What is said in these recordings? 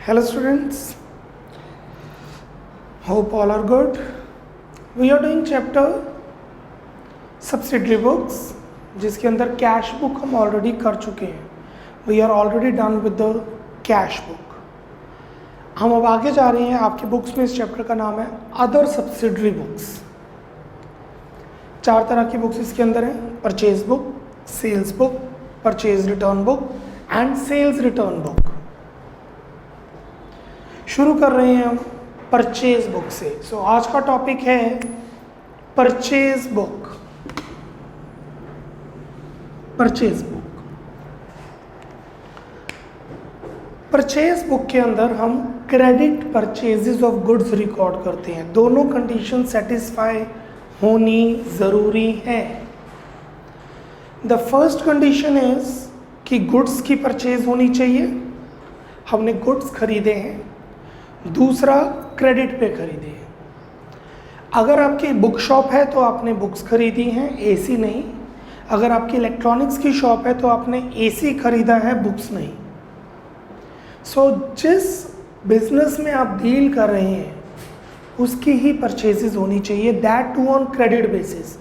Hello students, hope all are good. We are doing chapter subsidiary books जिसके अंदर cash book हम already कर चुके हैं. We are already done with the cash book. हम अब आगे जा रहे हैं. आपके बुक्स में इस चैप्टर का नाम है अदर सब्सिडरी बुक्स. 4 तरह की बुक्स इसके अंदर हैं: purchase book, sales book, purchase return book and sales return book. शुरू कर रहे हैं हम परचेज बुक से. सो आज का टॉपिक है purchase book. Purchase book purchase book के अंदर हम credit purchases of goods record करते हैं. दोनों कंडीशन सेटिस्फाई होनी ज़रूरी है. द फर्स्ट कंडीशन इज कि गुड्स की परचेज होनी चाहिए. हमने गुड्स खरीदे हैं. दूसरा, क्रेडिट पे खरीदे हैं. अगर आपकी बुक शॉप है तो आपने बुक्स खरीदी हैं, एसी नहीं. अगर आपकी इलेक्ट्रॉनिक्स की शॉप है तो आपने एसी खरीदा है, बुक्स नहीं. सो जिस बिजनेस में आप डील कर रहे हैं उसकी ही परचेजेस होनी चाहिए, that too on credit basis.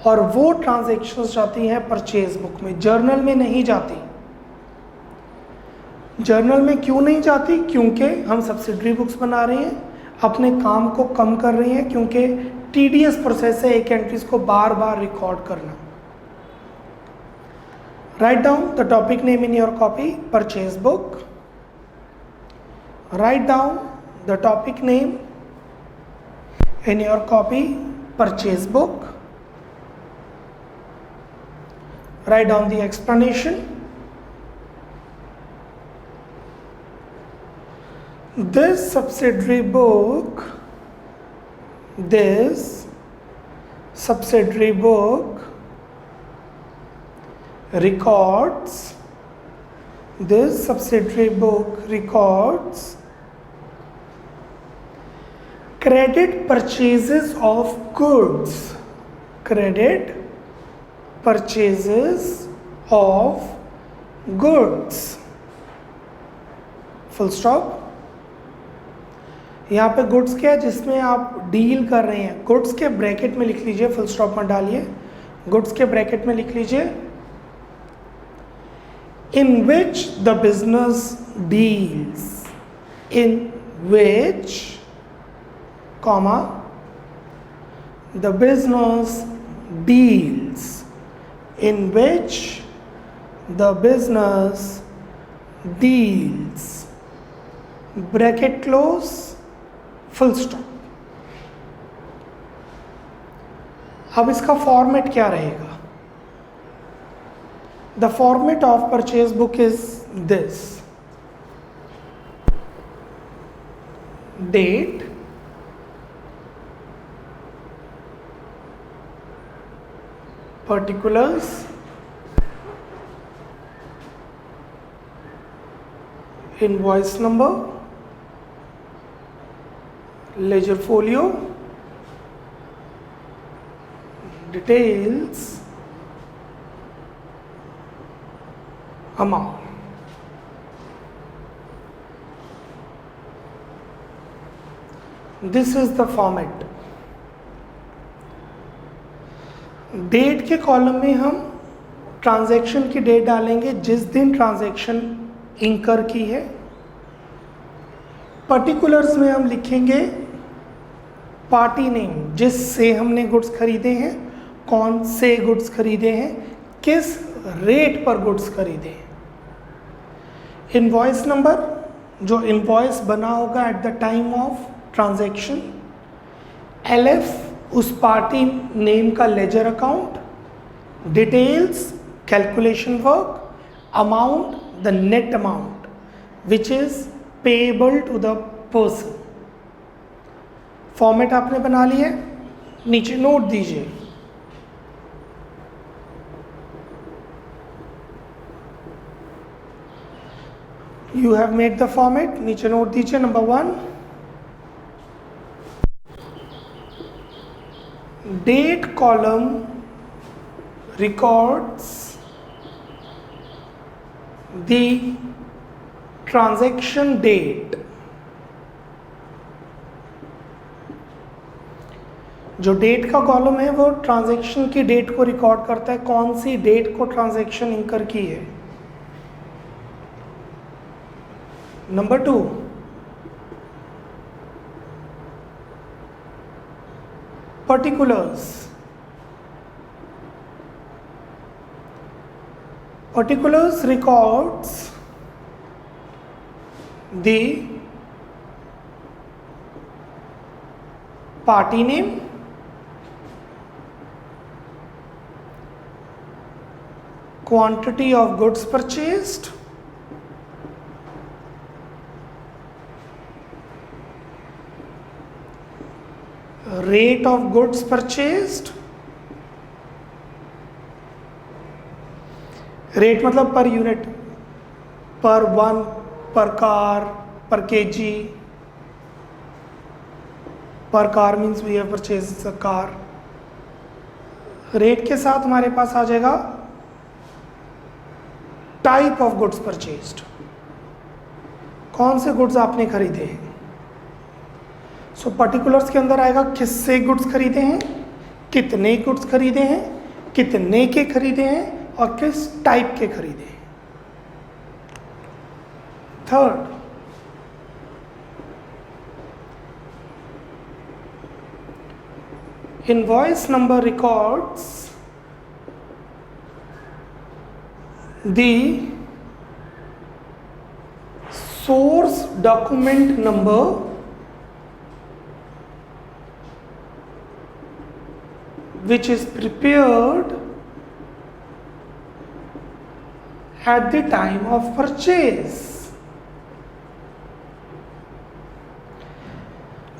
और वो ट्रांजैक्शंस जाती हैं परचेज बुक में, जर्नल में नहीं जाती. जर्नल में क्यों नहीं जाती? क्योंकि हम सब्सिडरी बुक्स बना रहे हैं, अपने काम को कम कर रहे हैं, क्योंकि टीडीएस प्रोसेस है एक एंट्रीज को बार बार रिकॉर्ड करना. Write down the topic name in your copy, purchase book. Write down the topic name in your copy, purchase book. Write down the explanation. This subsidiary book records credit purchases of goods. Credit purchases of goods. Full stop. यहाँ पे goods क्या है जिसमें आप deal कर रहे हैं. Goods के ब्रैकेट में लिख लीजिए, फुल स्टॉप मत डालिए. गुड्स के ब्रैकेट में लिख लीजिए in which the business deals. In which comma the business deals. In which the business deals. Bracket close, full stop. अब इसका फॉर्मेट क्या रहेगा? The format of purchase book is this: date, particulars, invoice number, ledger folio, details, amount. This is the format. Date के column में हम transaction की date डालेंगे जिस दिन ट्रांजैक्शन इंकर की है. पर्टिकुलर्स में हम लिखेंगे पार्टी नेम, जिससे हमने गुड्स खरीदे हैं, कौन से गुड्स खरीदे हैं, किस रेट पर गुड्स खरीदे हैं. इनवॉइस नंबर, जो इनवॉइस बना होगा at the time of transaction. LF, उस पार्टी नेम का ledger account. Details, calculation work. Amount, the net amount which is payable to the person. Format आपने बना लिया, नीचे नोट दीजिए. You have made the format, नीचे नोट दीजिए. Number 1, date column records the transaction date जो date का column है वो ट्रांजैक्शन की डेट को रिकॉर्ड करता है, कौन सी डेट को ट्रांजैक्शन इंकर की है। Number 2, particulars. Particulars records the party name, quantity of goods purchased, rate of goods purchased, rate मतलब पर यूनिट, पर वन, पर car, per KG, per car means we have purchase a car. Rate के साथ हमारे पास आ जाएगा type of goods purchased, कौन से goods आपने खरीदे हैं। सो पर्टिकुलर्स के अंदर आएगा किससे गुड्स खरीदे हैं, कितने गुड्स खरीदे हैं, कितने के खरीदे हैं और किस टाइप के खरीदे हैं। Third, invoice number records the source document number which is prepared at the time of purchase.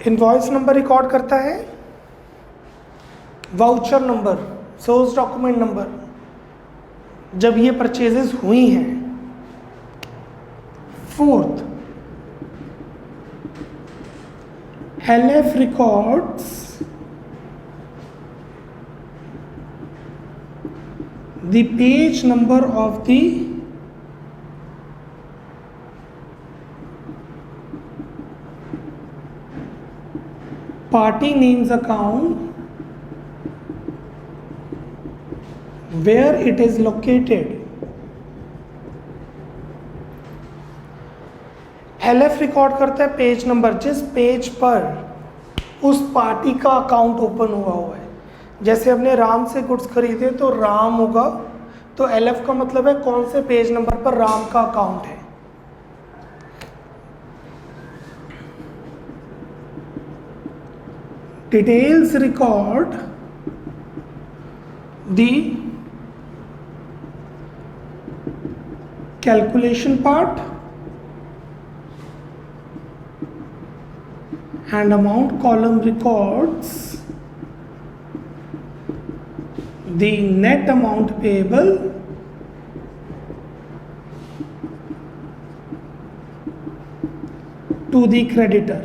Invoice number record करता है, voucher number, source document number जब ये परचेजेस हुई हैं। Fourth, LF records the page number of the party names account where it is located. LF record करता है page number, जिस page पर उस पार्टी का अकाउंट ओपन हुआ है। जैसे हमने राम से गुड्स खरीदे तो राम होगा, तो LF का मतलब है कौन से पेज नंबर पर राम का अकाउंट है। Details record the calculation part and amount column records the net amount payable to the creditor.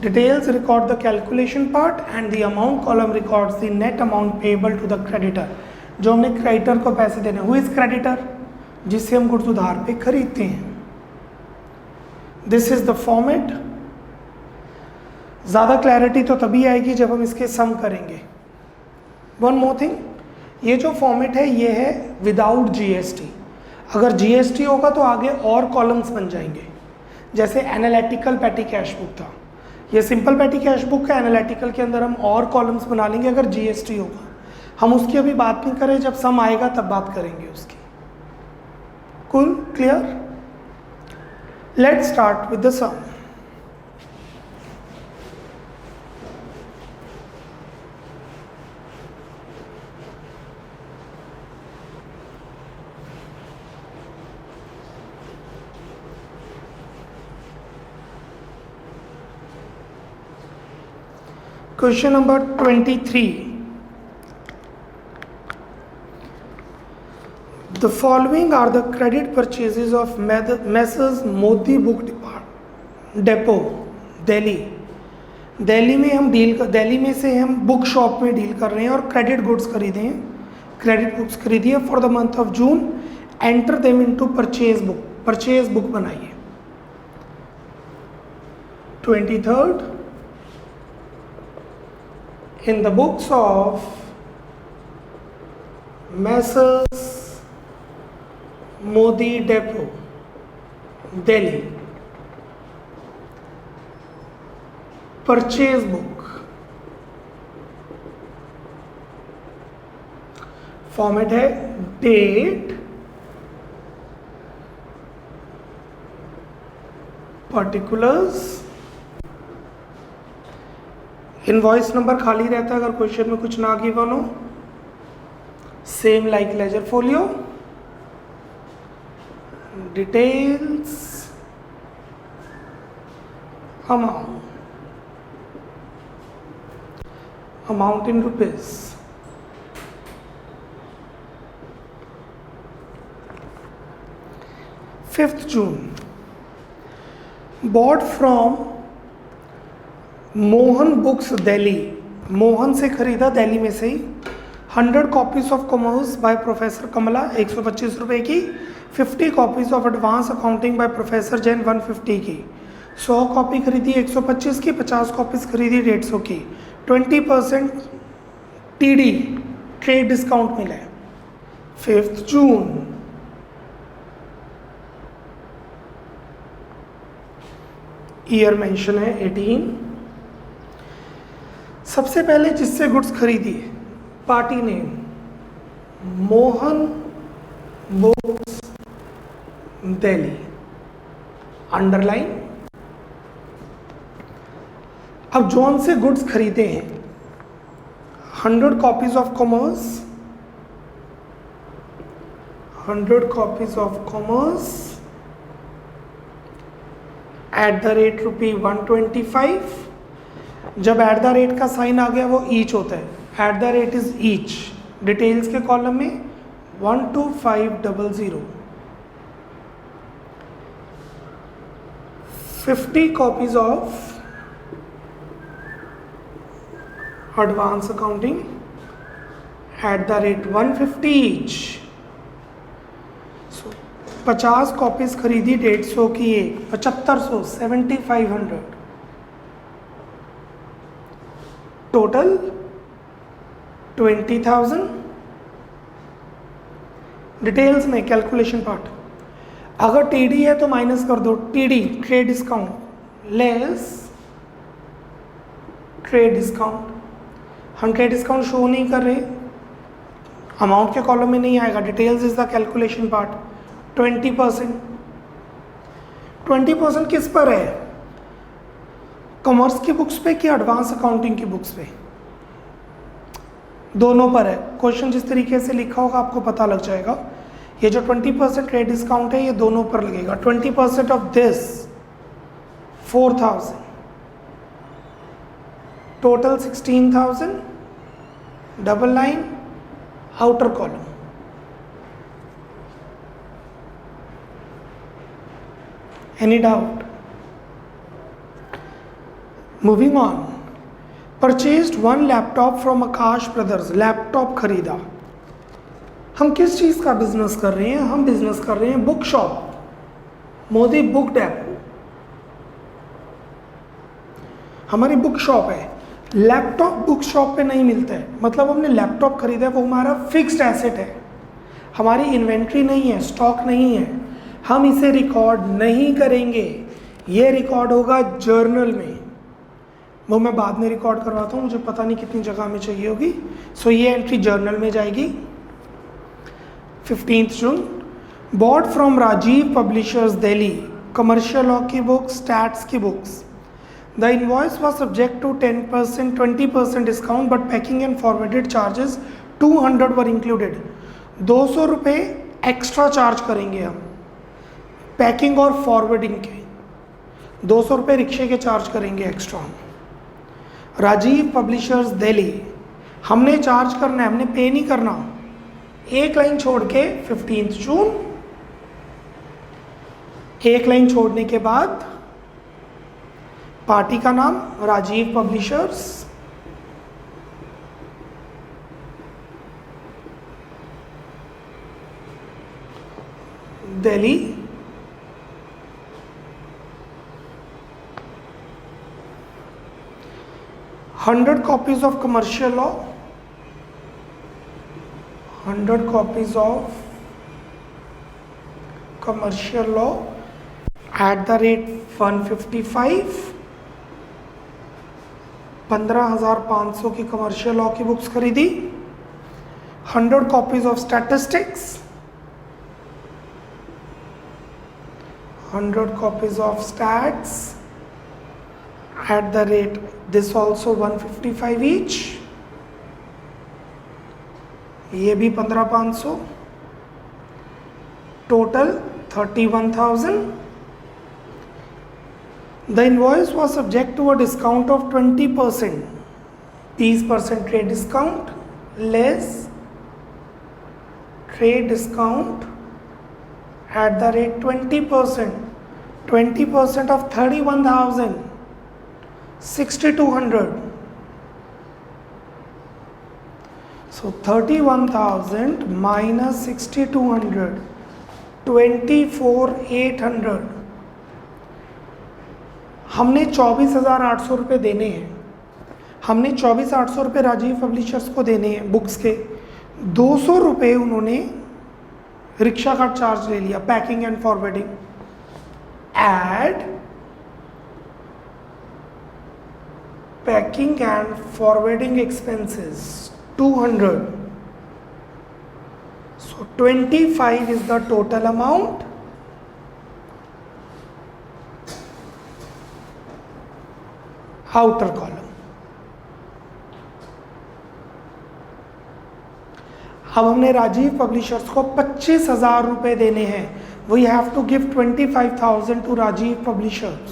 Details record the calculation part and the amount column records the net amount payable to the creditor. जो हमने creditor को पैसे देने, who is creditor? जिससे हम goods उधार पे खरीदते हैं। This is the format. ज़्यादा क्लैरिटी तो तभी आएगी जब हम इसके सम करेंगे। वन मोर थिंग, ये जो फॉर्मेट है ये है विदाउट GST। अगर GST होगा तो आगे और कॉलम्स बन जाएंगे, जैसे एनालिटिकल पैटी कैश बुक था। ये सिंपल पैटी कैश बुक है, एनालिटिकल के अंदर हम और कॉलम्स बना लेंगे अगर GST होगा। हम उसकी अभी बात नहीं करें, जब सम आएगा तब बात करेंगे उसकी। Cool clear? Let's start with the sum. Question number 23. The following are the credit purchases of Messrs Modi Book Depot, Delhi. Delhi में से हम बुक शॉप में डील कर रहे हैं और क्रेडिट गुड्स खरीदे हैं, क्रेडिट बुक्स खरीदी है for the month of June. Enter them into purchase book बनाइए। 23rd in the books of Messrs Modi Depot, Delhi. Purchase book. Format है डेट, पर्टिकुलर्स, इनवॉइस नंबर खाली रहता है अगर क्वेश्चन में कुछ ना गिवन हो, same like ledger folio, details, amount in rupees. 5th June, bought from Mohan books Delhi. Mohan से खरीदा, दिल्ली में से ही. 100 copies of commerce by professor Kamla 125 रुपये की. 50 copies of advance accounting by professor Jain 150 की. 100 कॉपी खरीदी 125 की, 50 कॉपीज खरीदी 150 की. 20% TD ट्रेड डिस्काउंट मिला है. 5th June. ईयर मेंशन है 18. सबसे पहले जिससे गुड्स खरीदी, party name Mohan books Delhi, underline. अब जौन से गुड्स खरीदे हैं, 100 copies of commerce, 100 copies of commerce @125. जब @ का साइन आ गया वो ईच होता है. @ इज ईच. डिटेल्स के कॉलम में 12500. 50 copies of advance accounting @150 each. 50 copies खरीदी 150 की एक, 7500, 7500. टोटल 20,000. डिटेल्स में कैलकुलेशन पार्ट. अगर टीडी है तो माइनस कर दो. TD trade discount less trade discount. हम ट्रेड डिस्काउंट शो नहीं कर रहे, अमाउंट के कॉलम में नहीं आएगा. Details is the calculation part. 20%. 20% किस पर है, कॉमर्स की बुक्स पे कि एडवांस अकाउंटिंग की बुक्स पे? दोनों पर है. क्वेश्चन जिस तरीके से लिखा होगा आपको पता लग जाएगा. ये जो 20% ट्रेड डिस्काउंट है ये दोनों पर लगेगा. 20% of this 4,000, total 16,000. Double line outer column. Any doubt? Moving on. Purchased 1 laptop from Akash Brothers. Laptop खरीदा. हम किस चीज़ का बिजनेस कर रहे हैं? हम बिजनेस कर रहे हैं book shop, Modi book depot. हमारी बुक शॉप है. लैपटॉप बुक शॉप पे नहीं मिलता है, मतलब हमने लैपटॉप खरीदा है, वो हमारा फिक्स्ड एसेट है. हमारी इन्वेंट्री नहीं है, स्टॉक नहीं है. हम इसे रिकॉर्ड नहीं करेंगे. ये रिकॉर्ड होगा जर्नल में. वो मैं बाद में रिकॉर्ड करवाता हूँ, मुझे पता नहीं कितनी जगह में चाहिए होगी. सो ये एंट्री जर्नल में जाएगी. 15th June. Bought from Rajiv publishers Delhi, commercial law की बुक्स, स्टैट्स की books. The invoice was subject to 10%, 20% discount, but packing and forwarded charges 200 were included. 200 रुपये एक्स्ट्रा चार्ज करेंगे हम पैकिंग और फॉरवर्डिंग के. 200 रुपये रिक्शे के चार्ज करेंगे एक्स्ट्रा. राजीव पब्लिशर्स दिल्ली, हमने चार्ज करना है, हमने पे नहीं करना. एक लाइन छोड़ के 15th June. एक लाइन छोड़ने के बाद पार्टी का नाम Rajiv publishers, Delhi. 100 copies of commercial law, 100 copies of commercial law at the rate 155, 15,500 की कमर्शियल लॉ की बुक्स खरीदी. 100 copies of statistics, 100 copies of stats at the rate this also 155 each, ये भी 15,500, total 31,000. The invoice was subject to a discount of 20%, 20% trade discount less trade discount at the rate 20%, 20% of 31,000, 6,200. So 31,000 minus 6,200, 24,800. हमने 24,800 रुपये देने हैं. हमने 24,800 रुपये Rajiv publishers को देने हैं बुक्स के. 200 रुपये उन्होंने रिक्शा का चार्ज ले लिया, packing and forwarding. Add packing and forwarding expenses 200. So 25 is the total amount. Outer column. अब हमने राजीव पब्लिशर्स को 25,000 रुपये देने हैं. We have to give 25,000 to Rajiv publishers.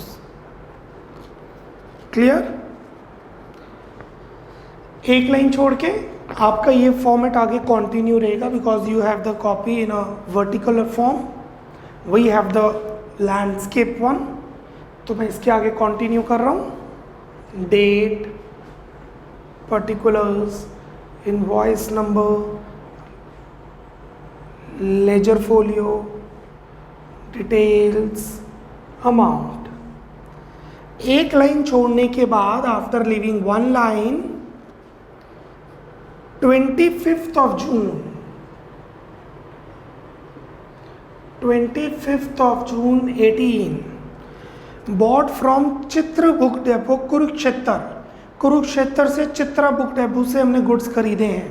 Clear? एक लाइन छोड़ के आपका ये फॉर्मेट आगे कंटिन्यू रहेगा because you have the copy in a vertical form. We have the landscape one. तो मैं इसके आगे कंटिन्यू कर रहा हूँ. Date, particulars, invoice number, ledger folio, details, amount. एक लाइन छोड़ने के बाद after leaving one line 25th of June, 25th of June 18, bought from Chitra book depot Kurukshetra. Kurukshetra से चित्रा बुक डेपो से हमने गुड्स खरीदे हैं.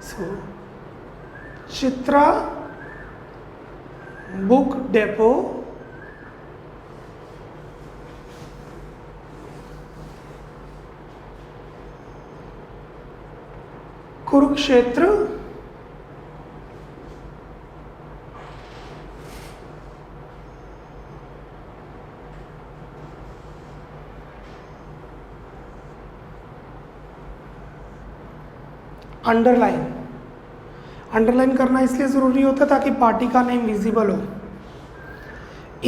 So Chitra book depot Kurukshetra underline करना इसलिए ज़रूरी होता है ताकि पार्टी का नेम विजिबल हो.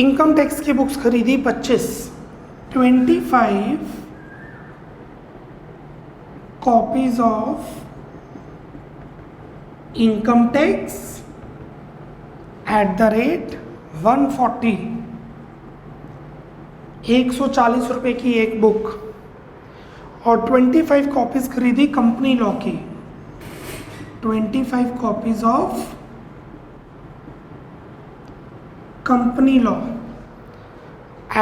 इनकम टैक्स की बुक्स खरीदी 25, 25 copies of income tax at the rate 140, 140 रुपये की एक बुक. और 25 कॉपीज खरीदी कंपनी लॉ की. 25 copies of company law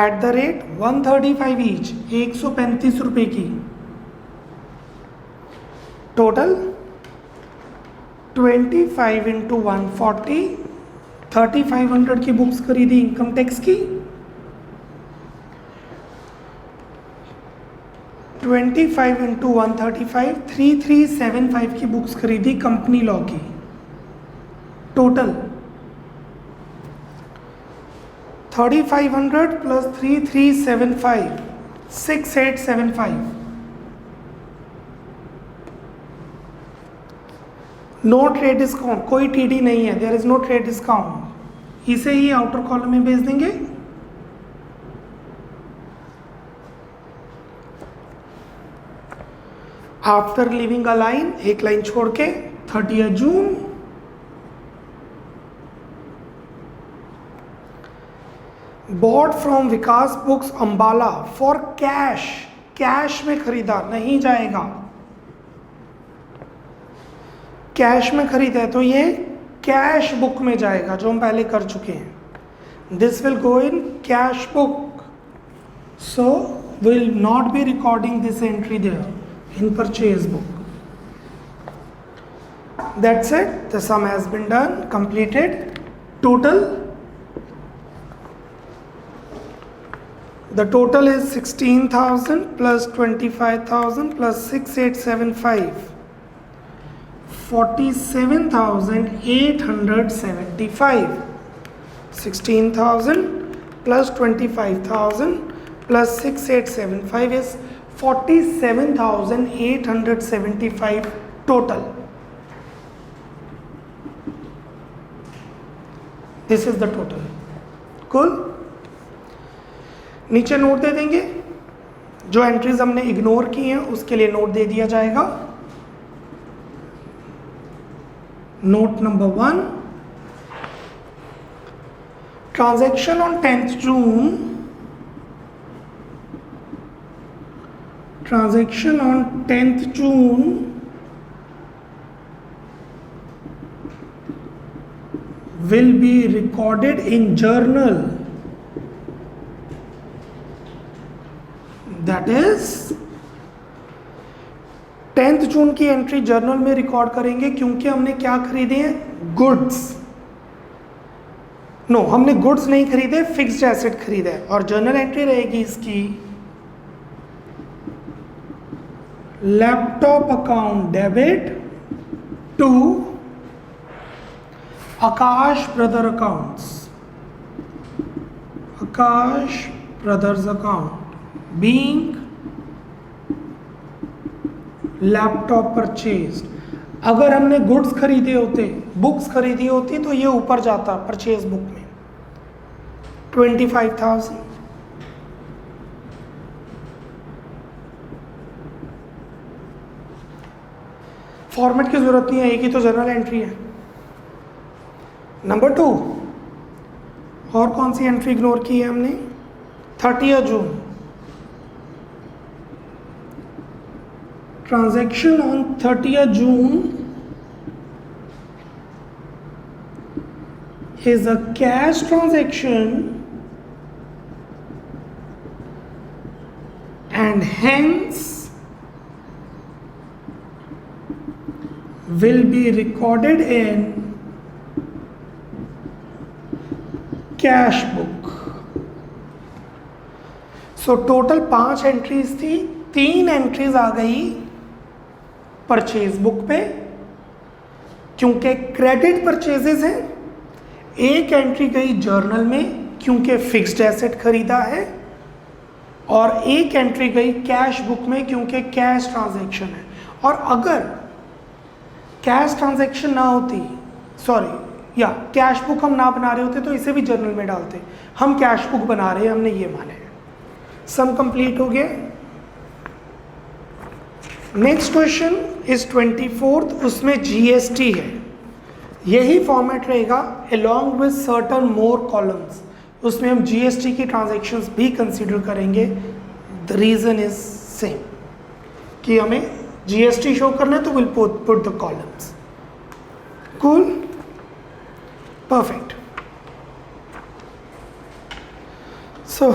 at the rate 135 each, 135 रुपये की. टोटल 25 इंटू 140, 3,500 की बुक्स खरीदी इनकम टैक्स की. 25 इंटू 135, 3,375 की बुक्स खरीदी कंपनी लॉ की. Total 3,500 plus 3,375, 6,875. No trade discount, कोई टीडी नहीं है. There is no trade discount. इसे ही आउटर कॉलम में भेज देंगे. आफ्टर लिविंग अ लाइन, एक लाइन छोड़ के 30 June, bought from Vikas books Ambala for cash cash में खरीदा, नहीं जाएगा। कैश में खरीदा है तो ये कैश बुक में जाएगा, जो हम पहले कर चुके हैं। This will go in cash book, so will not be recording this entry there in purchase book. That's it. The sum has been done, completed. Total. The total is 16,000 plus 25,000 plus 6,875. 47,875. 16,000 plus 25,000 plus 6,875 is 47,875 total. This is the total. Cool. नीचे note दे देंगे, जो entries हमने ignore की हैं उसके लिए note दे दिया जाएगा। Note number 1, transaction on 10th June, transaction on 10th June will be recorded in journal, that is 10th June की एंट्री जर्नल में रिकॉर्ड करेंगे, क्योंकि हमने क्या खरीदे हैं? गुड्स। नो, हमने गुड्स नहीं खरीदे, फिक्स्ड एसेट खरीदे, और जर्नल एंट्री रहेगी इसकी laptop account debit to Akash brother accounts, Akash brothers account being laptop purchased। अगर हमने गुड्स खरीदे होते, बुक्स खरीदी होती, तो ये ऊपर जाता परचेज बुक में 25,000। फॉर्मेट की जरूरत नहीं है, एक ही तो जर्नल एंट्री है। नंबर 2, और कौन सी एंट्री इग्नोर की है हमने? 30th June, transaction on 30th June is a cash transaction and hence will be recorded in cash book. So total 5 entries थी, 3 एंट्रीज आ गई परचेज बुक पे, क्योंकि क्रेडिट परचेजेस हैं। एक एंट्री गई जर्नल में, क्योंकि फिक्स्ड एसेट खरीदा है, और एक एंट्री गई कैश बुक में, क्योंकि कैश ट्रांजैक्शन है। और अगर कैश ट्रांजैक्शन ना होती, सॉरी या कैश बुक हम ना बना रहे होते, तो इसे भी जर्नल में डालते। हम कैश बुक बना रहे हैं, हमने ये माने। सम कंप्लीट हो गया। नेक्स्ट क्वेश्चन इज 24th, उसमें जीएसटी है। यही फॉर्मेट रहेगा along with certain more columns. उसमें हम जीएसटी की ट्रांजैक्शंस भी कंसीडर करेंगे। द रीजन इज सेम, कि हमें जीएसटी शो करना है, तो will put the columns. Cool, perfect। So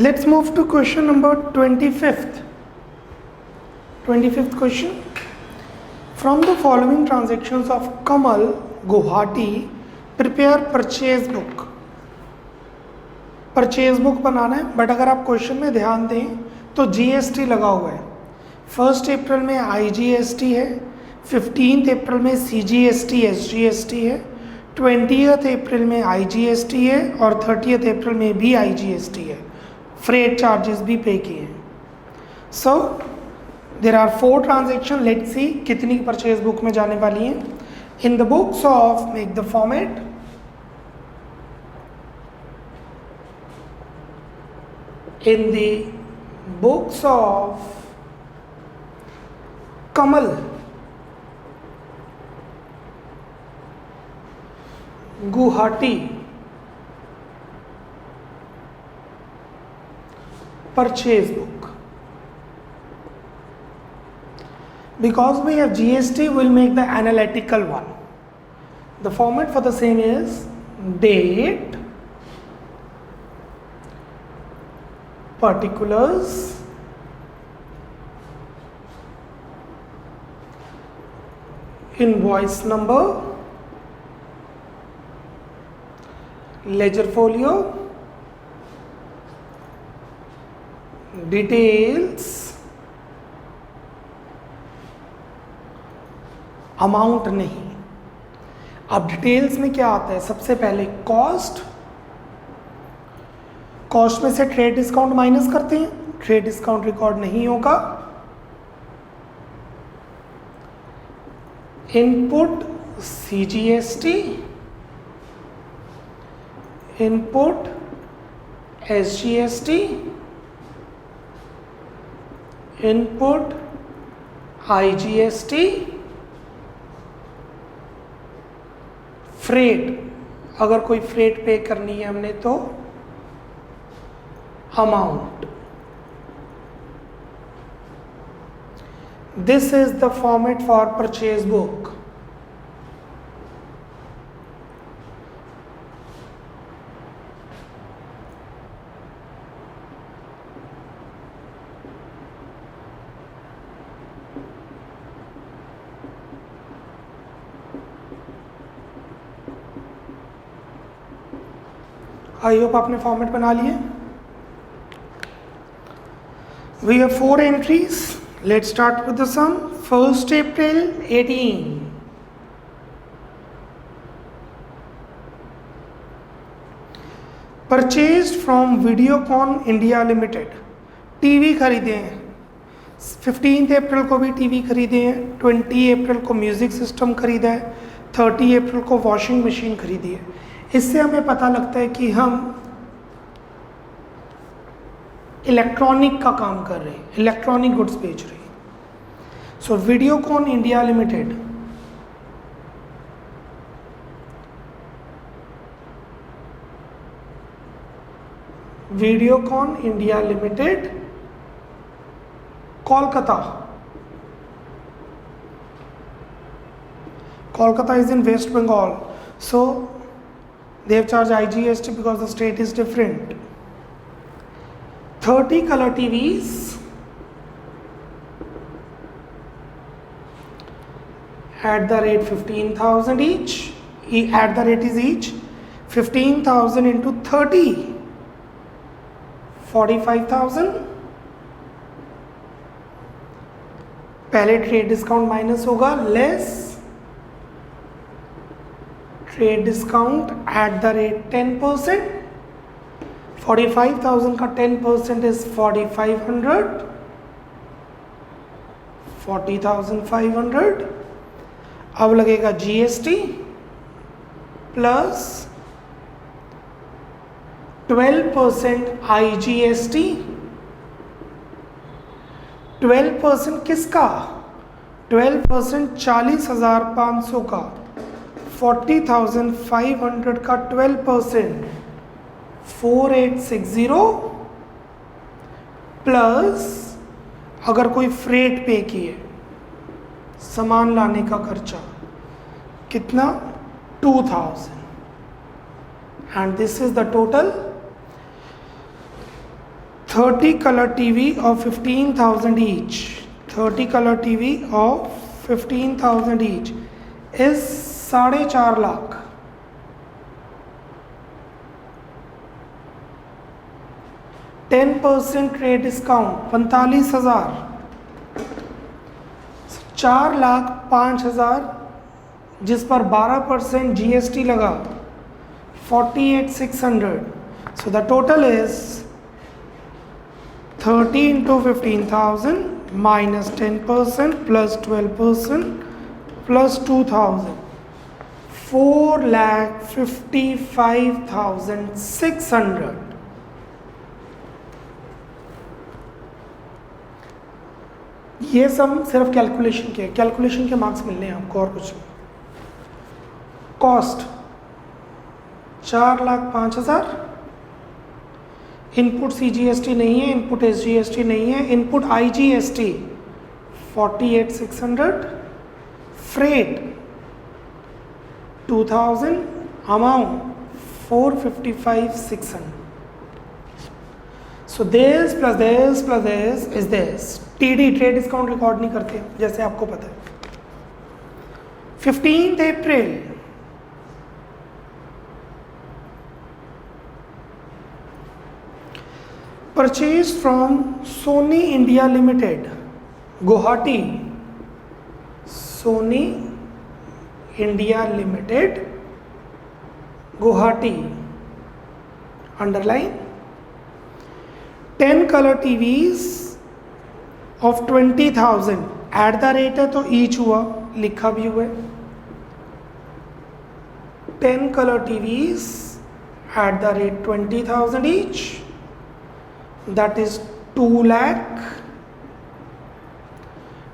let's move to question number 25th। 25th question, from the following transactions of Kamal Guwahati prepare purchase book। Purchase book बनाना है, but अगर आप question में ध्यान दें तो जीएसटी लगा हुआ है। 1 अप्रैल में आईजीएसटी है, 15 अप्रैल में सीजीएसटी एसजीएसटी है, 20th अप्रैल में आईजीएसटी है, और 30th अप्रैल में भी आईजीएसटी है। फ्रेट चार्जेस भी पे किए हैं। So there are 4 transaction. Let's see कितनी परचेज बुक में जाने वाली हैं। In the books of, make the format, in the books of Kamal Guwahati purchase book, Because we have GST, we'll make the analytical one. The format for the same is date, particulars, invoice number, ledger folio, details, amount नहीं। अब details में क्या आता है? सबसे पहले cost, cost में से ट्रेड डिस्काउंट माइनस करते हैं, ट्रेड डिस्काउंट रिकॉर्ड नहीं होगा। Input CGST, input SGST, input IGST, freight, अगर कोई फ्रेट पे करनी है हमने तो amount. This is the format for purchase book. I hope आपने फॉर्मेट बना लिए। We have 4 entries. Let's start with the sum. 1 April 18, purchased from Videocon India limited. TV खरीदे हैं, 15 अप्रैल को भी टीवी खरीदे हैं, 20 अप्रैल को म्यूजिक सिस्टम खरीदा है, 30 अप्रैल को वॉशिंग मशीन खरीदी है। इससे हमें पता लगता है कि हम इलेक्ट्रॉनिक का काम कर रहे हैं, इलेक्ट्रॉनिक गुड्स बेच रहे हैं। So Videocon India limited Videocon India limited Kolkata, Kolkata is in West Bengal, so they have charged IGST because the state is different. 30 color TVs at the rate 15,000 each. At the rate is each 15,000 into 30, 45,000. पहले trade discount minus होगा, less trade discount at the rate 10%। 45,000 का 10% is 4,500, 40,500। अब लगेगा GST plus 12% IGST। 12% किसका? 12% 40,500 का, 40,500 का 12% 4,860 plus अगर कोई फ्रेट पे किए, सामान लाने का खर्चा कितना? 2,000। And this is the total. 30 color TV of 15,000 each, 30 color TV of 15,000 each is 4.5 lakh. Ten % trade discount 45,000, 4,05,000 जिस पर 12% GST लगा 48,600। सो the total is 30 into 15,000 minus 10% plus 12% plus 2,000, 4,55,600। ये सब सिर्फ कैलकुलेशन के, कैलकुलेशन के मार्क्स मिलने हैं आपको, और कुछ नहीं। कॉस्ट 4,05,000। इनपुट CGST नहीं है, इनपुट SGST नहीं है, input IGST 48,600, freight 2,000, amount 455,600. So this plus this plus this is this. TD trade discount record नहीं करते जैसे आपको पता है. 15th April, purchased from Sony India Limited, Guwahati. Sony India Limited, Guwahati. Underline. 10 color TVs of 20,000. Eight the rate है तो each हुआ, लिखा भी हुआ है. 10 color TVs at the rate 20,000 each. That is 2 lakh.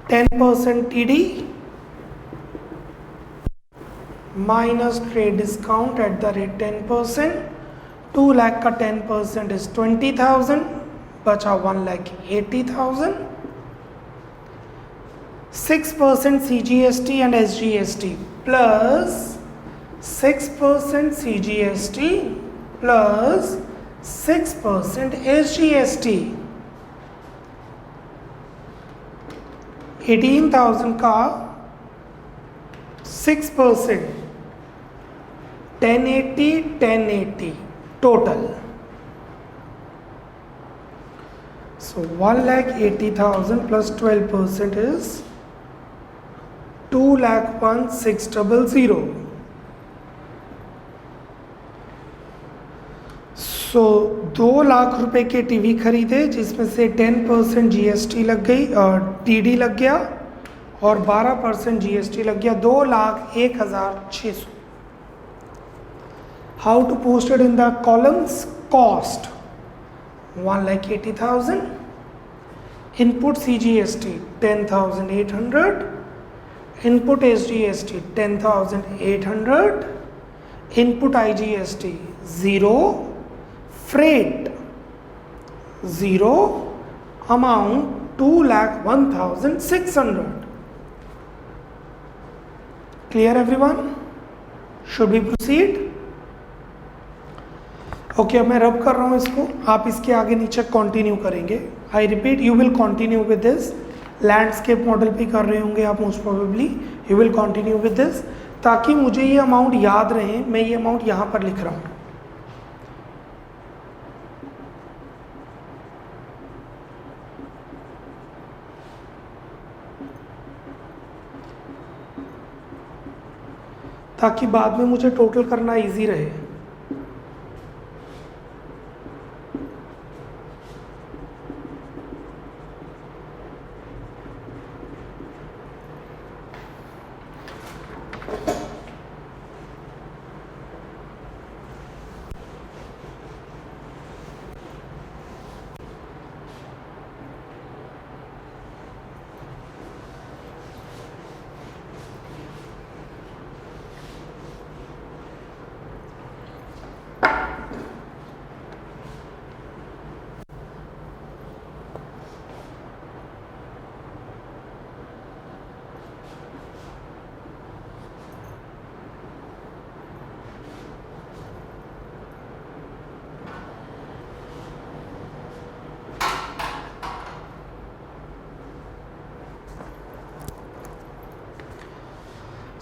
10% TD minus trade discount at the rate 10%. 2 lakh का 10% is 20,000. बचा 1,80,000. 6% CGST and SGST plus 6% CGST plus 6% SGST. 18,000 का 6%, 1080 total. So 1,80,000 plus 12% is 2,01,600. सो 2 लाख रुपए के टीवी खरीदे जिसमें से 10% जीएसटी लग गई और टीडी लग गया और 12% जीएसटी लग गया. 2,01,600. How to post it in the columns? Cost 1,80,000. Input CGST 10,800. Input SGST 10,800. Input IGST 0. Freight 0. Amount 2,01,600. Clear everyone? Should we proceed? Okay, अब मैं रब कर रहा हूँ इसको, आप इसके आगे नीचे कंटिन्यू करेंगे. I repeat, you will continue with this. Landscape model भी कर रहे होंगे आप most probably. You will continue with this ताकि मुझे ये अमाउंट याद रहे. मैं ये अमाउंट यहाँ पर लिख रहा हूँ. ताकि बाद में मुझे टोटल करना इजी रहे.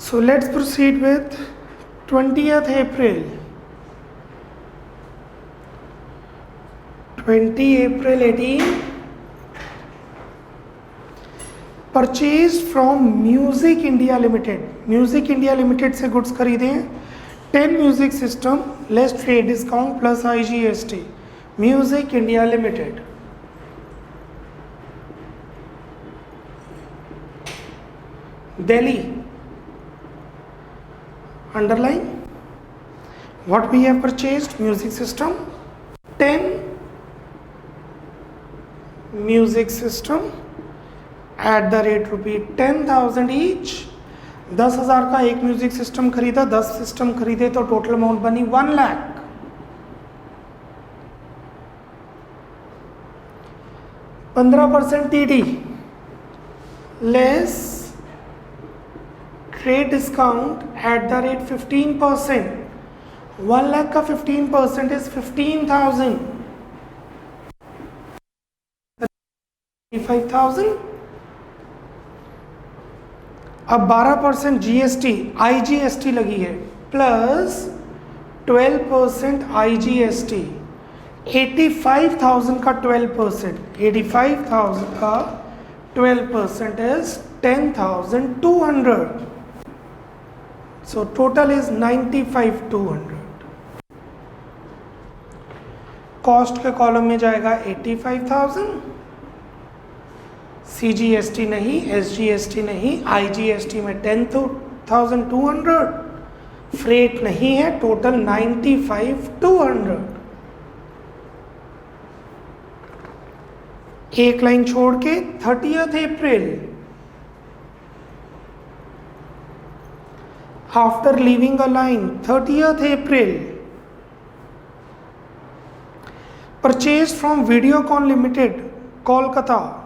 So let's proceed with 20th April. 20 April 18. Purchased from Music India Limited. Music India Limited से गुड्स खरीदे हैं. 10 music system less trade discount plus IGST. Music India Limited. Delhi. Underline what we have purchased. Music system 10 music system at the rate रुपये 10,000 each. 10,000 का एक music system खरीदा, 10 system खरीदे तो total amount बनी 1 lakh. 15% TD less trade discount at the rate 15%। 1 lakh का 15% is 15,000, 35,000। अब 12% GST IGST लगी है प्लस 12% आईजीएसटी, 85,000 का 12%, 85,000 का 12% is 10,200। So total is 95,200। Cost के कॉलम में जाएगा 85,000, सीजीएसटी नहीं, एसजीएसटी नहीं, आईजीएसटी में 10,200, फ्रेट नहीं है, टोटल 95,200। एक लाइन छोड़ के 30th April, after leaving a line 30th April, purchase from Videocon limited Kolkata,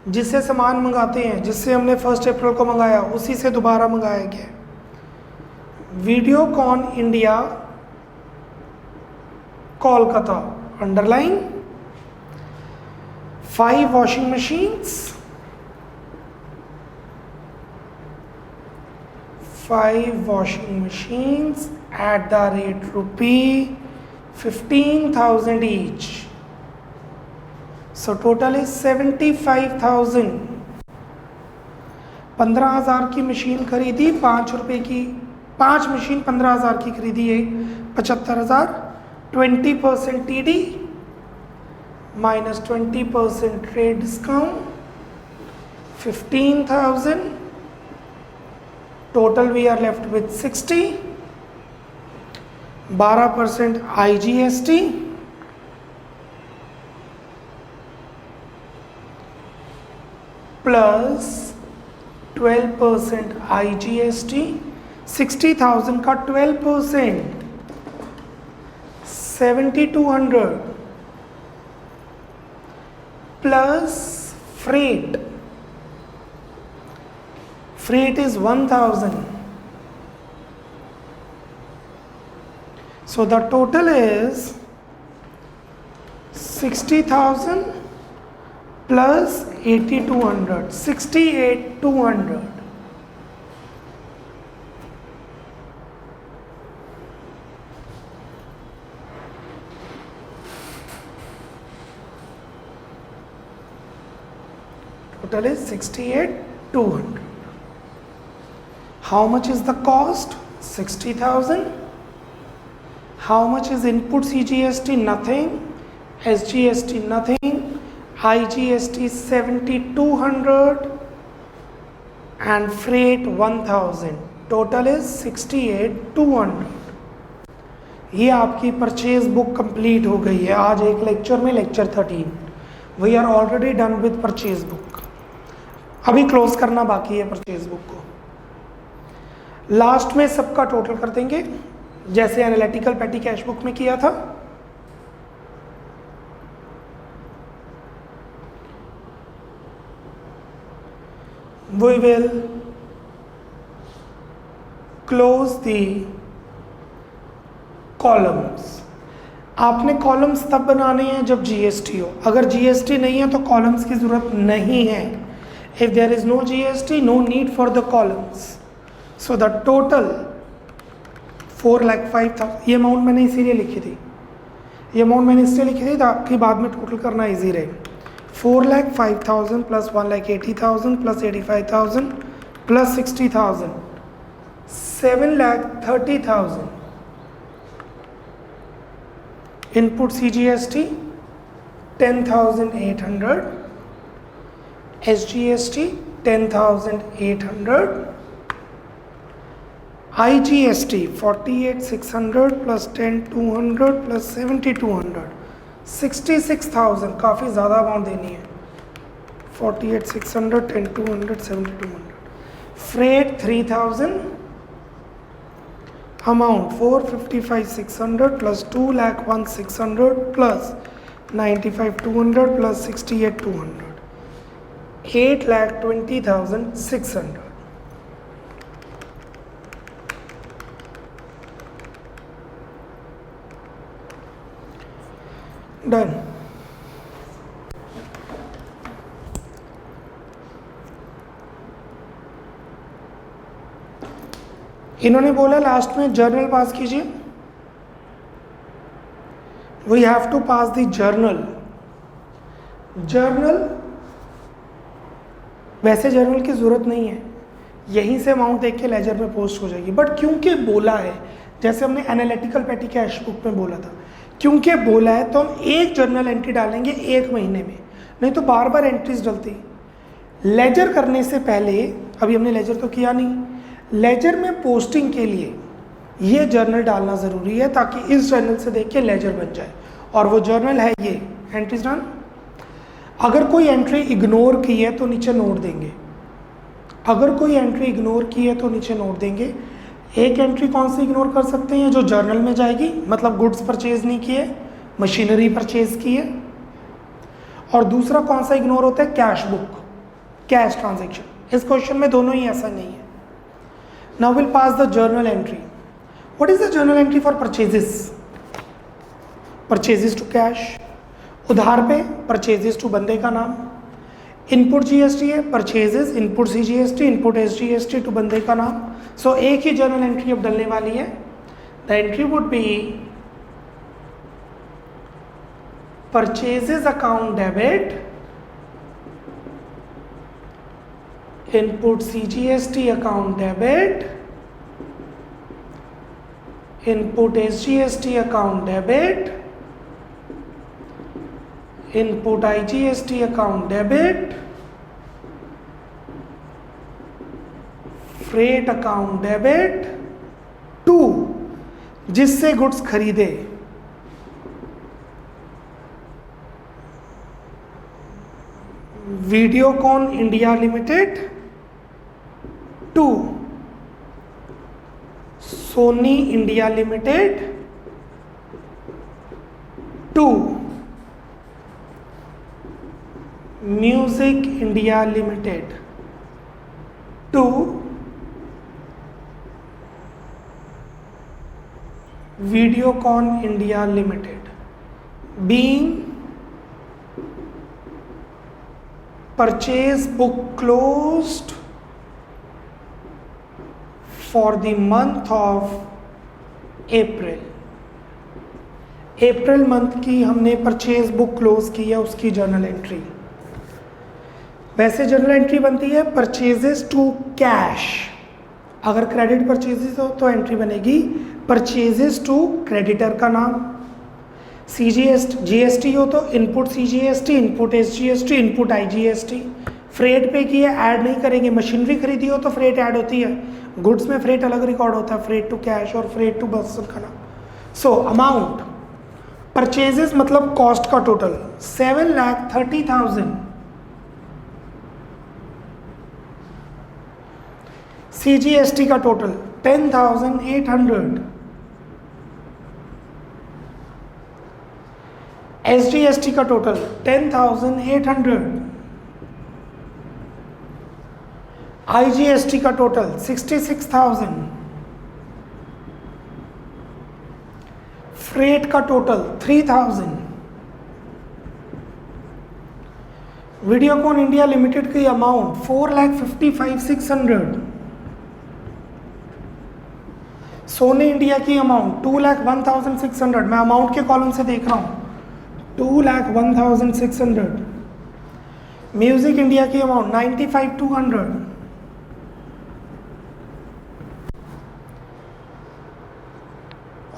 जिससे सामान मंगाते हैं, जिससे हमने 1 अप्रैल को मंगाया उसी से दोबारा मंगाया गया। Videocon India Kolkata, underline. 5 washing machines, 5 washing machines at the rate rupee 15,000 each. So total is 75,000। 15,000 की मशीन खरीदी, 5 रुपए की 5 मशीन 15,000 की खरीदी, एक 75,000। 20% TD minus 20% trade discount, 15,000। Total we are left with 60, 12% IGST, plus 12% IGST, 60,000 का 12%, 7,200, plus freight, freight is 1,000। So the total is 60,000 plus 8,200, 68,200। Total is 68,200। How much is the cost? 60,000. How much is input CGST? Nothing. SGST nothing. IGST 7,200 and freight 1,000. Total is 68,200। ये आपकी purchase book complete हो गई है आज एक lecture में, lecture 13। We are already done with purchase book. अभी close करना बाकी है परचेज बुक को। लास्ट में सबका टोटल कर देंगे जैसे एनालिटिकल पेटी कैश बुक में किया था। We will close the columns। आपने कॉलम्स तब बनाने हैं जब जीएसटी हो। अगर जीएसटी नहीं है तो कॉलम्स की जरूरत नहीं है। If there is no GST, no need for the columns. So the total 4,05,000, ये अमाउंट मैंने इसीलिए लिखी थी, ये अमाउंट मैंने इसलिए लिखी थी ताकि बाद में टोटल करना इजी रहे। 4,05,000 plus 1,80,000 plus 85,000 plus 60,000, 7,30,000। Input CGST 10,800, SGST 10,800, IGST 48,600 plus 10,200 plus 7,200, 66,000। काफ़ी ज़्यादा अमाउंट देनी है। 48,600, 10,200, 7,200। Freight 3,000। Amount 455,600 plus 2,01,600 plus 95,200 plus 68,200, 8,20,600. Done. इन्होंने बोला लास्ट में जर्नल पास कीजिए. We have to pass the journal. Journal, वैसे जर्नल की ज़रूरत नहीं है, यहीं से अमाउंट देख के लेजर में पोस्ट हो जाएगी, बट क्योंकि बोला है, जैसे हमने एनालिटिकल पेटी कैश बुक में बोला था, क्योंकि बोला है तो हम एक जर्नल एंट्री डालेंगे एक महीने में, नहीं तो बार बार एंट्रीज डलती. लेजर करने से पहले, अभी हमने लेजर तो किया नहीं, लेजर में पोस्टिंग के लिए ये जर्नल डालना ज़रूरी है ताकि इस जर्नल से देख के लेजर बन जाए. और वो जर्नल है ये एंट्रीज डन. अगर कोई एंट्री इग्नोर की है तो नीचे नोट देंगे. अगर कोई एंट्री इग्नोर की है तो नीचे नोट देंगे. एक एंट्री कौन सी इग्नोर कर सकते हैं, जो जर्नल में जाएगी, मतलब गुड्स परचेज नहीं किए, मशीनरी परचेज की है. और दूसरा कौन सा इग्नोर होता है, कैश बुक, कैश ट्रांजेक्शन. इस क्वेश्चन में दोनों ही ऐसा नहीं है. Now will pass the journal entry. What is the journal entry for purchases? Purchases to cash. उधार पे परचेजेस टू बंदे का नाम. इनपुट जीएसटी है, purchases input CGST, input SGST to बंदे का नाम. सो एक ही जर्नल एंट्री अब डलने वाली है. The entry would be purchases account debit, input CGST account debit, input SGST account debit, input IGST account debit, freight account debit to जिससे goods खरीदे. Videocon India limited to Sony India limited to music India limited to Videocon India limited, being purchase book closed for the month of April. April month की हमने purchase book close की है, उसकी journal entry. वैसे journal entry बनती है purchases to cash. अगर credit purchases हो तो एंट्री बनेगी परचेजेस टू क्रेडिटर का नाम. जीएसटी हो तो input CGST, input SGST, input IGST. Freight पे की है, ऐड नहीं करेंगे. मशीनरी खरीदी हो तो फ्रेट ऐड होती है. गुड्स में फ्रेट अलग रिकॉर्ड होता है, फ्रेट टू कैश और फ्रेट टू बस का नाम. सो अमाउंट परचेजेस मतलब कॉस्ट का टोटल 7,30,000. सीजीएसटी का टोटल 10,800. एसजीएसटी का टोटल 10,800. आईजीएसटी का टोटल 66,000. फ्रेट का टोटल 3,000. वीडियोकॉन इंडिया लिमिटेड की अमाउंट 4,55,600. सोनी इंडिया की अमाउंट 2,01,600. मैं अमाउंट के कॉलम से देख रहा हूँ, 2,01,600. म्यूजिक इंडिया की अमाउंट 95,200.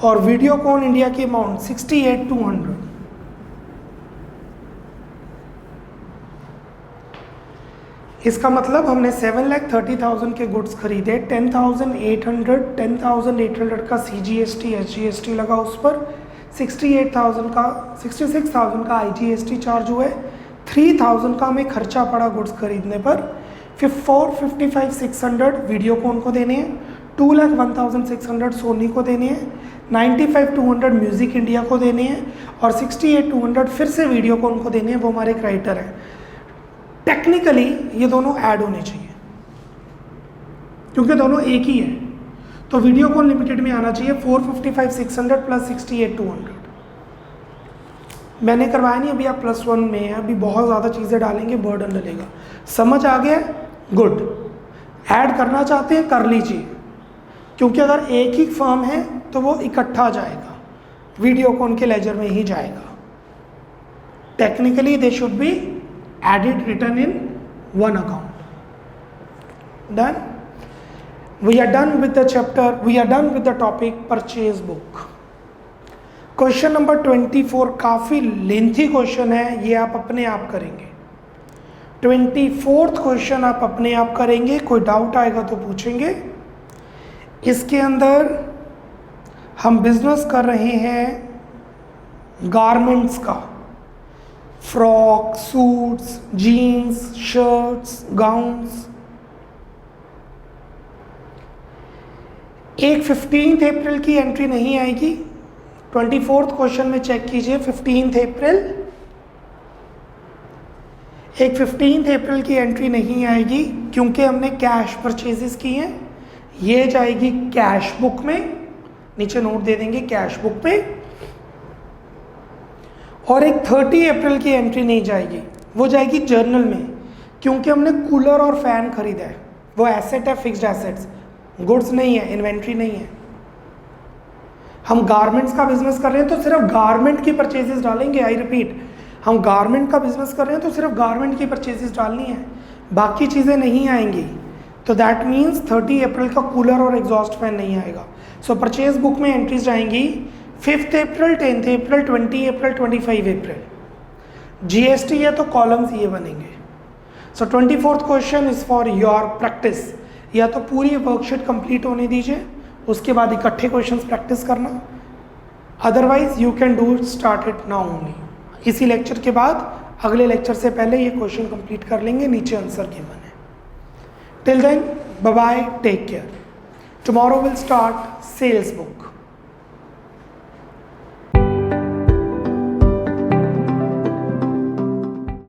और वीडियोकॉन इंडिया की अमाउंट 68,200. इसका मतलब हमने 7,30,000 के गुड्स खरीदे. 10,800 का सीजीएसटी एसजीएसटी लगा उस पर. 68,000 का आईजीएसटी चार्ज हुआ है. 3,000 का हमें खर्चा पड़ा गुड्स खरीदने पर. फिर 455,600 वीडियोकॉन को देने हैं, 2,01,600 सोनी को देने हैं, 95,200 म्यूजिक इंडिया को देने हैं और 68,200 फिर से वीडियोकॉन को देने हैं. वो हमारे क्रेडिटर है. टेक्निकली ये दोनों ऐड होने चाहिए क्योंकि दोनों एक ही है। तो वीडियोकॉन लिमिटेड में आना चाहिए 455 600 प्लस 68 200। मैंने करवाया नहीं, अभी आप +1 में है, अभी बहुत ज़्यादा चीज़ें डालेंगे, बर्डन डलेगा। समझ आ गया? गुड। ऐड करना चाहते हैं कर लीजिए, क्योंकि अगर एक ही फर्म है तो वो इकट्ठा जाएगा, वीडियोकॉन के लेजर में ही जाएगा। Technically they should be added return in one account. Done? We are done with the chapter, we are done with the topic purchase book. Question number 24 काफ़ी लेंथी क्वेश्चन है, ये आप अपने आप करेंगे। 24th क्वेश्चन आप अपने आप करेंगे, कोई डाउट आएगा तो पूछेंगे। इसके अंदर हम बिजनेस कर रहे हैं गारमेंट्स का, frock, suits, jeans, shirts, gowns. एक 15 अप्रैल की एंट्री नहीं आएगी। 24th क्वेश्चन में चेक कीजिए 15 अप्रैल, एक 15 अप्रैल की एंट्री नहीं आएगी क्योंकि हमने कैश परचेजेस की हैं। ये जाएगी कैश बुक में, नीचे नोट दे देंगे कैश बुक में। और एक 30 अप्रैल की एंट्री नहीं जाएगी, वो जाएगी जर्नल में, क्योंकि हमने कूलर और फैन खरीदा है, वो एसेट है, फिक्स्ड एसेट्स, गुड्स नहीं है, इन्वेंट्री नहीं है। हम गारमेंट्स का बिजनेस कर रहे हैं तो सिर्फ गारमेंट की परचेजेस डालेंगे। आई रिपीट, हम गारमेंट का बिजनेस कर रहे हैं तो सिर्फ गारमेंट की परचेजेस डालनी है, बाकी चीज़ें नहीं आएंगी। तो दैट मीन्स 30 अप्रैल का कूलर और एग्जॉस्ट फैन नहीं आएगा। सो परचेज बुक में एंट्रीज जाएंगी 5th अप्रैल, 10th अप्रैल, 20 अप्रैल, 25 अप्रैल। जीएसटी है तो कॉलम्स ये बनेंगे। सो 24th question is for your practice. या तो पूरी वर्कशीट कंप्लीट होने दीजिए, उसके बाद इकट्ठे क्वेश्चंस प्रैक्टिस करना, otherwise you can do start it now only. इसी लेक्चर के बाद अगले लेक्चर से पहले ये क्वेश्चन कंप्लीट कर लेंगे, नीचे आंसर गिवन है। Till then bye bye, take care. Tomorrow will start sales book.